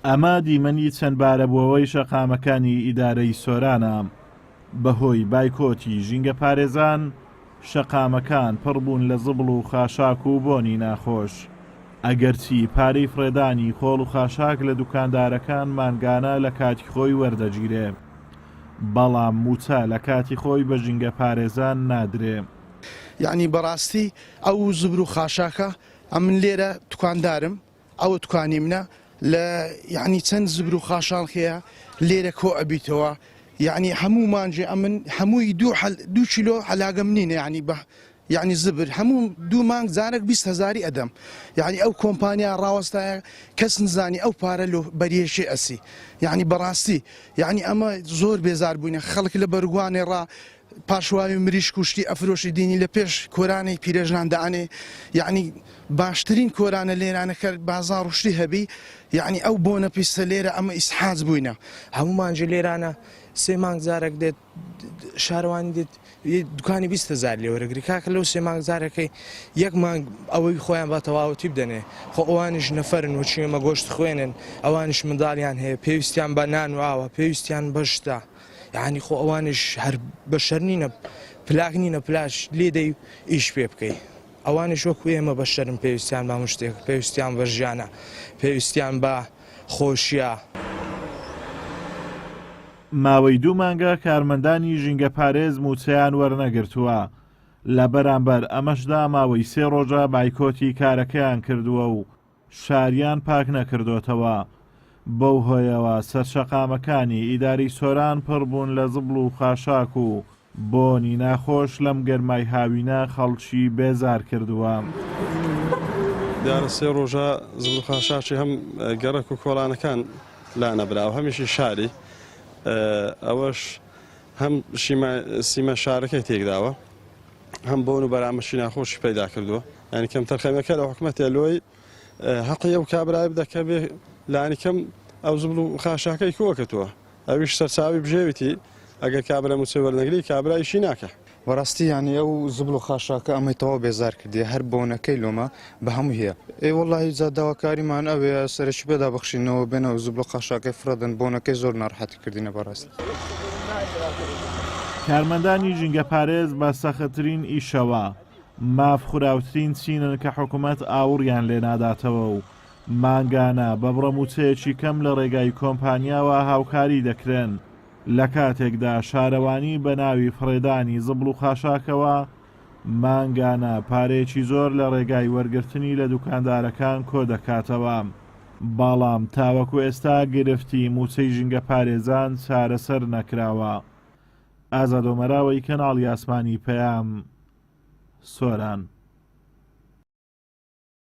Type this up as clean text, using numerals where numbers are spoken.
ئەمە دیمەنی چەند بارەبووەوەی شەقامەکانی ئیدارەی سۆرانە. بەهۆی بایکۆتی ژینگە پارێزان شەقامەکان پڕبوون لە زبڵ و خاشاک و بۆنی ناخۆش. ئەگەرچی پارەی فرێدانی خۆڵ و خاشاک لە دوکاندارەکان مانگانە لە کاتی خۆی وەردەگیرێ، بەڵام موچە لە کاتی خۆی بە ژینگە پارێزان نادرێ. یعنی بەڕاستی ئەو زبر و خاشاکە ئەمن لێرە توکاندارم، ئەوە توکانی منە لە یعنی چەند زبر و خاشاڵخەیە لێرە کۆ ئەبیتەوە، یعنی هەموو مانجێ ئەمن هەمووی 2 کیلۆ حەلاگە منینە، یعنی بە یعنی زبر هەموو 2 مانگ جارێک 20,000 ئەدەم. یعنی ئەو کۆمپانیا ڕاوەستایە کەس نزانی ئەو پارە لۆ بەریێشێ ئەسی. یعنی بەڕاستی یعنی ئەمە زۆر بێزار بووینە، خەڵک لە بەرگوانێ ڕا پاشواوی مریش کوشتی ئەفرۆشی دینی لە پێش کۆرانەی پیرەژنان دەانێ، یعنی باشترین کۆرانە لێرانەکە بازار وشتی هەبی، یعنی ئەو بۆنە پیسە لێرە ئەمە ئیسحاز بووینە. هەمومانجی لێرانە 3 مانگ جارێک دێت شاروانی دێت دوکانی 20,000 لێ وەرەگری، کاکە لەو 3 مانگ جارەکەی 1 مانگ ئەوەی خۆیان بە تەواوەتی بدەنێ. خۆ ئەوانش نەفەرن و چێمە گۆشت خوێنن، ئەوانش منداڵیان هەیە، پێویستیان بە نان و ئاوە، پێویستیان بەشتا، یعنی خۆ ئەوانش هەر بەشەر نینە، پلاک نینە پلاش لێ دەی ئیش پێ بکەی. ئەوانش وەکو ئێمە بەشەرن، پێویستیان بە شتێک، پێویستیان بە ژیانە، پێویستیان بە خۆشیە. ماوەی 2 مانگە کارمەندانی ژینگە پارێز موچەیان وەرنەگرتووە، لە بەرامبەر ئەمەشدا ماوەی 3 ڕۆژە بایکۆتی کارەکەیان کردووە و شاریان پاک نەکردوتەوە. بەو هۆیەوە سەرشەقامەکانی ئیداری سۆران پڕبوون لە زبڵ و خاشاک و بۆنی ناخۆش لەم گەرمای هاوینە خەڵکی بێزار کردووە. دیارە 3 ڕۆژە زبڵ و خاشاکی هەم گەڕک و کۆڵانەکان لانەبرا و هەمیشی شاری، ئەوەش هەم سیمە شارەکەی تێکداوە، هەم بۆن و بەرامەشی ناخۆشی پەیدا کردووە. ینی کەم تەرخەمەکە لە حکومەتە لۆی حەقی ئەو کابرای بدەکە بێ لانی کەم ئەو زبڵ و خاشاکەی کۆکەتەوە، ئەویش سەرچاوی بژێویتی ئەگەر کابرا موچە وەرنەگری کابرایشی ناکە. بەڕاستی یانی ئەو زبڵ و خاشاکە ئەمەی تەواو بێزار کردی، هەر بۆنەکەی لۆمە بە هەموو هەیە. وەڵڵاهی جا داواکاریمان ئەوێ سەرەکی بەدا بەخشینەوە بێنەوە زبڵ و خاشاکەی فرەدەن، بۆنەکەی زۆر ناڕەحەتی کردینە بەڕاستی. کارمەندانی ژینگە پارێز بە سەختترین ئیشەوە ماف خوراوترین چینن کە حکوومەت ئاوڕیان لێ ناداتەوە و مانگانە بە بڕەموچەیەکی کەم لە ڕێگای کۆمپانیاوە هاوکاری دەکرێن، لە کاتێکدا شارەوانی بە ناوی فڕێدانی زبڵ و خاشاکەوە مانگانە پارێکی زۆر لە ڕێگای وەرگرتنی لە دوکاندارەکان کۆ دەکاتەوە. بەڵام تاوەکو ئێستا گرفتی موچەی ژینگە پارێزان چارەسەر نەکراوە. ئازاد ئۆمەراوی کەناڵی ئاسمانی پەیام، سۆران.